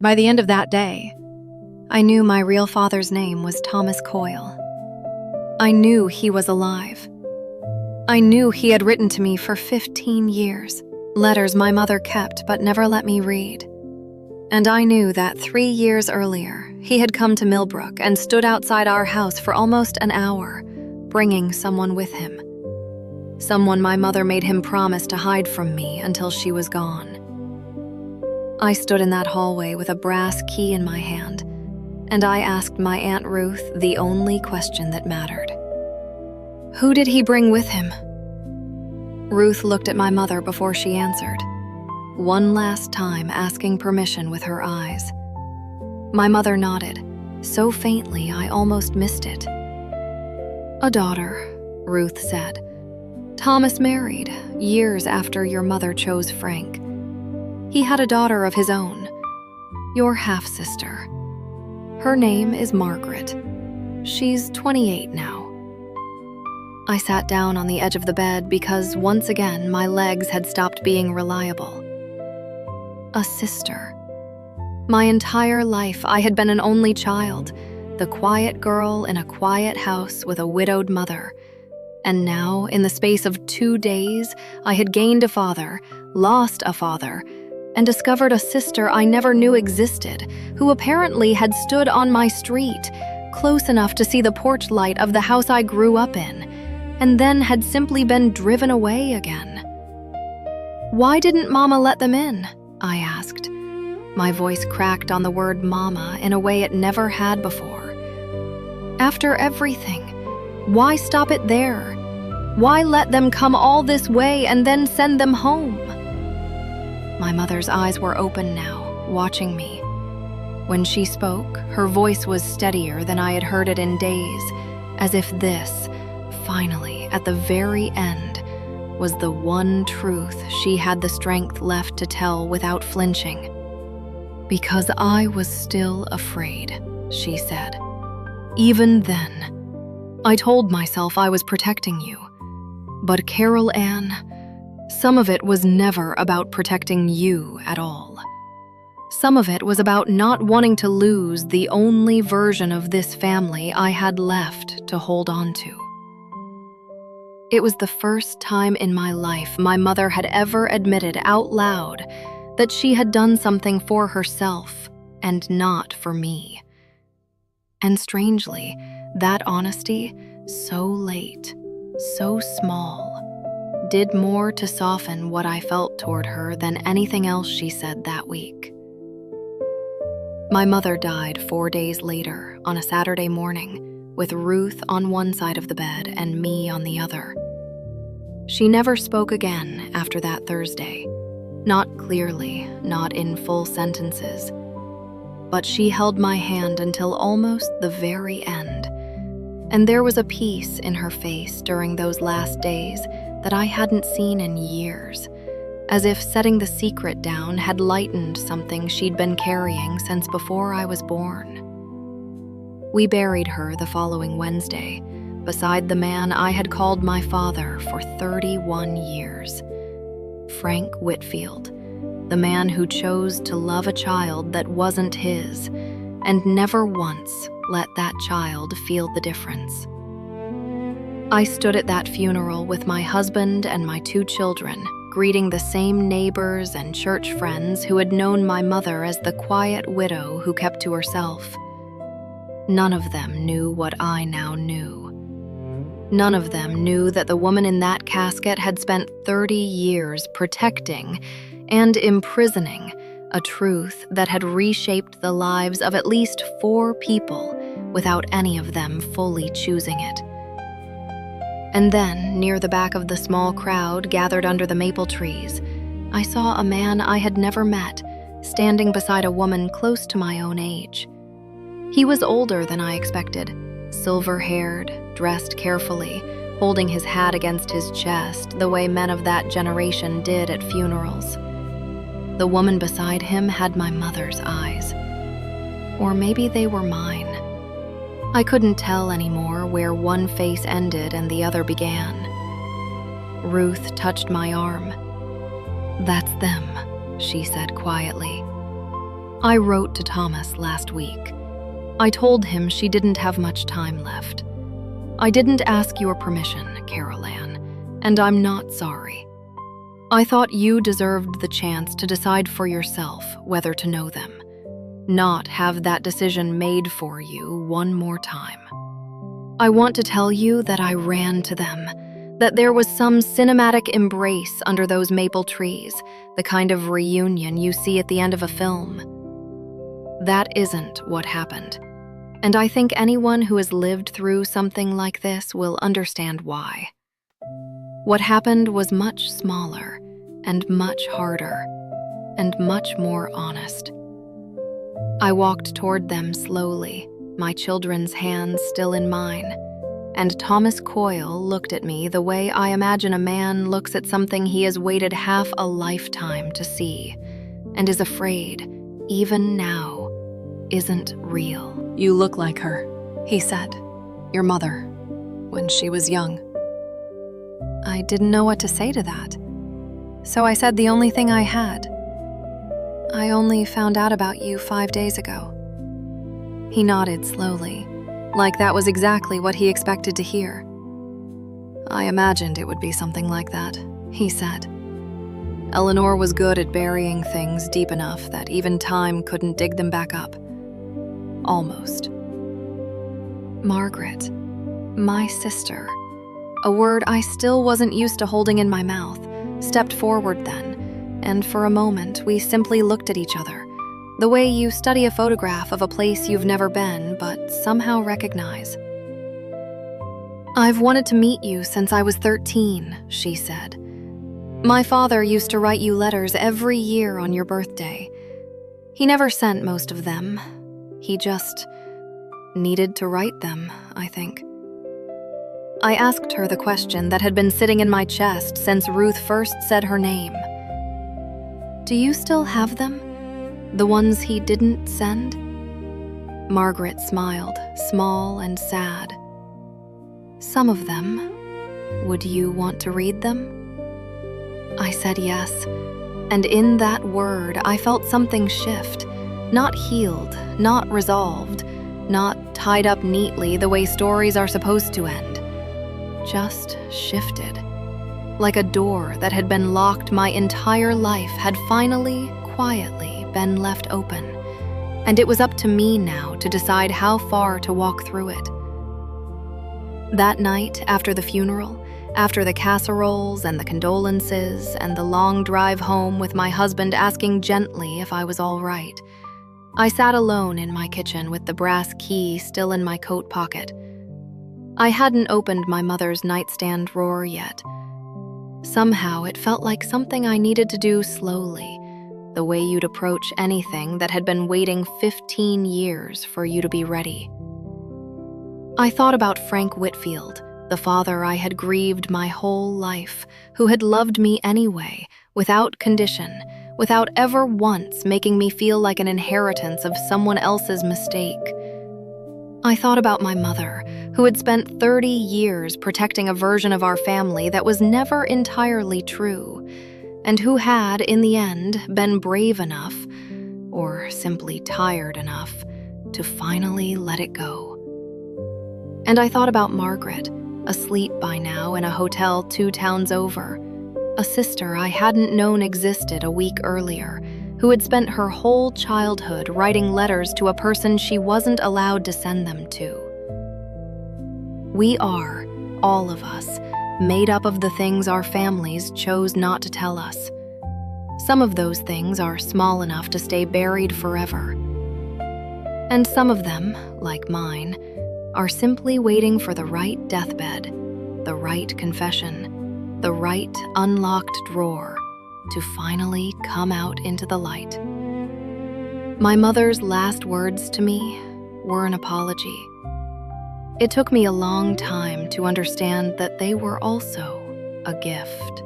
By the end of that day, I knew my real father's name was Thomas Coyle. I knew he was alive. I knew he had written to me for 15 years, letters my mother kept but never let me read. And I knew that 3 years earlier, he had come to Millbrook and stood outside our house for almost an hour, bringing someone with him. Someone my mother made him promise to hide from me until she was gone. I stood in that hallway with a brass key in my hand, and I asked my Aunt Ruth the only question that mattered. Who did he bring with him? Ruth looked at my mother before she answered, one last time asking permission with her eyes. My mother nodded, so faintly I almost missed it. A daughter, Ruth said. Thomas married years after your mother chose Frank. He had a daughter of his own, your half-sister. Her name is Margaret. She's 28 now. I sat down on the edge of the bed because once again my legs had stopped being reliable. A sister. My entire life I had been an only child, the quiet girl in a quiet house with a widowed mother. And now, in the space of 2 days, I had gained a father, lost a father, and discovered a sister I never knew existed, who apparently had stood on my street, close enough to see the porch light of the house I grew up in, and then had simply been driven away again. Why didn't Mama let them in? I asked. My voice cracked on the word Mama in a way it never had before. After everything, why stop it there? Why let them come all this way and then send them home? My mother's eyes were open now, watching me. When she spoke, her voice was steadier than I had heard it in days, as if this, finally, at the very end, was the one truth she had the strength left to tell without flinching. Because I was still afraid, she said. Even then, I told myself I was protecting you. But Carol Ann, some of it was never about protecting you at all. Some of it was about not wanting to lose the only version of this family I had left to hold on to. It was the first time in my life my mother had ever admitted out loud that she had done something for herself and not for me. And strangely, that honesty, so late, so small, did more to soften what I felt toward her than anything else she said that week. My mother died 4 days later on a Saturday morning, with Ruth on one side of the bed and me on the other. She never spoke again after that Thursday, not clearly, not in full sentences, but she held my hand until almost the very end, and there was a peace in her face during those last days that I hadn't seen in years, as if setting the secret down had lightened something she'd been carrying since before I was born. We buried her the following Wednesday, beside the man I had called my father for 31 years, Frank Whitfield, the man who chose to love a child that wasn't his, and never once let that child feel the difference. I stood at that funeral with my husband and my 2 children, greeting the same neighbors and church friends who had known my mother as the quiet widow who kept to herself. None of them knew what I now knew. None of them knew that the woman in that casket had spent 30 years protecting and imprisoning a truth that had reshaped the lives of at least 4 people without any of them fully choosing it. And then, near the back of the small crowd gathered under the maple trees, I saw a man I had never met, standing beside a woman close to my own age. He was older than I expected, silver-haired, dressed carefully, holding his hat against his chest the way men of that generation did at funerals. The woman beside him had my mother's eyes. Or maybe they were mine. I couldn't tell anymore where one face ended and the other began. Ruth touched my arm. "That's them," she said quietly. I wrote to Thomas last week. I told him she didn't have much time left. I didn't ask your permission, Carol Ann, and I'm not sorry. I thought you deserved the chance to decide for yourself whether to know them, not have that decision made for you one more time. I want to tell you that I ran to them, that there was some cinematic embrace under those maple trees, the kind of reunion you see at the end of a film. That isn't what happened, and I think anyone who has lived through something like this will understand why. What happened was much smaller and much harder and much more honest. I walked toward them slowly, my children's hands still in mine, and Thomas Coyle looked at me the way I imagine a man looks at something he has waited half a lifetime to see, and is afraid, even now, isn't real. You look like her, he said. Your mother, when she was young. I didn't know what to say to that, so I said the only thing I had. I only found out about you 5 days ago. He nodded slowly, like that was exactly what he expected to hear. I imagined it would be something like that, he said. Eleanor was good at burying things deep enough that even time couldn't dig them back up. Almost. Margaret, my sister, a word I still wasn't used to holding in my mouth, stepped forward then, and for a moment we simply looked at each other, the way you study a photograph of a place you've never been but somehow recognize. I've wanted to meet you since I was 13, she said. My father used to write you letters every year on your birthday. He never sent most of them. He just needed to write them, I think. I asked her the question that had been sitting in my chest since Ruth first said her name. Do you still have them? The ones he didn't send? Margaret smiled, small and sad. Some of them. Would you want to read them? I said yes, and in that word I felt something shift. Not healed, not resolved, not tied up neatly the way stories are supposed to end. Just shifted. Like a door that had been locked my entire life had finally, quietly been left open. And it was up to me now to decide how far to walk through it. That night, after the funeral, after the casseroles and the condolences and the long drive home with my husband asking gently if I was all right, I sat alone in my kitchen with the brass key still in my coat pocket. I hadn't opened my mother's nightstand drawer yet. Somehow it felt like something I needed to do slowly, the way you'd approach anything that had been waiting 15 years for you to be ready. I thought about Frank Whitfield, the father I had grieved my whole life, who had loved me anyway, without condition, without ever once making me feel like an inheritance of someone else's mistake. I thought about my mother, who had spent 30 years protecting a version of our family that was never entirely true, and who had, in the end, been brave enough, or simply tired enough, to finally let it go. And I thought about Margaret, asleep by now in a hotel 2 towns over, a sister I hadn't known existed a week earlier, who had spent her whole childhood writing letters to a person she wasn't allowed to send them to. We are, all of us, made up of the things our families chose not to tell us. Some of those things are small enough to stay buried forever. And some of them, like mine, are simply waiting for the right deathbed, the right confession, the right unlocked drawer to finally come out into the light. My mother's last words to me were an apology. It took me a long time to understand that they were also a gift.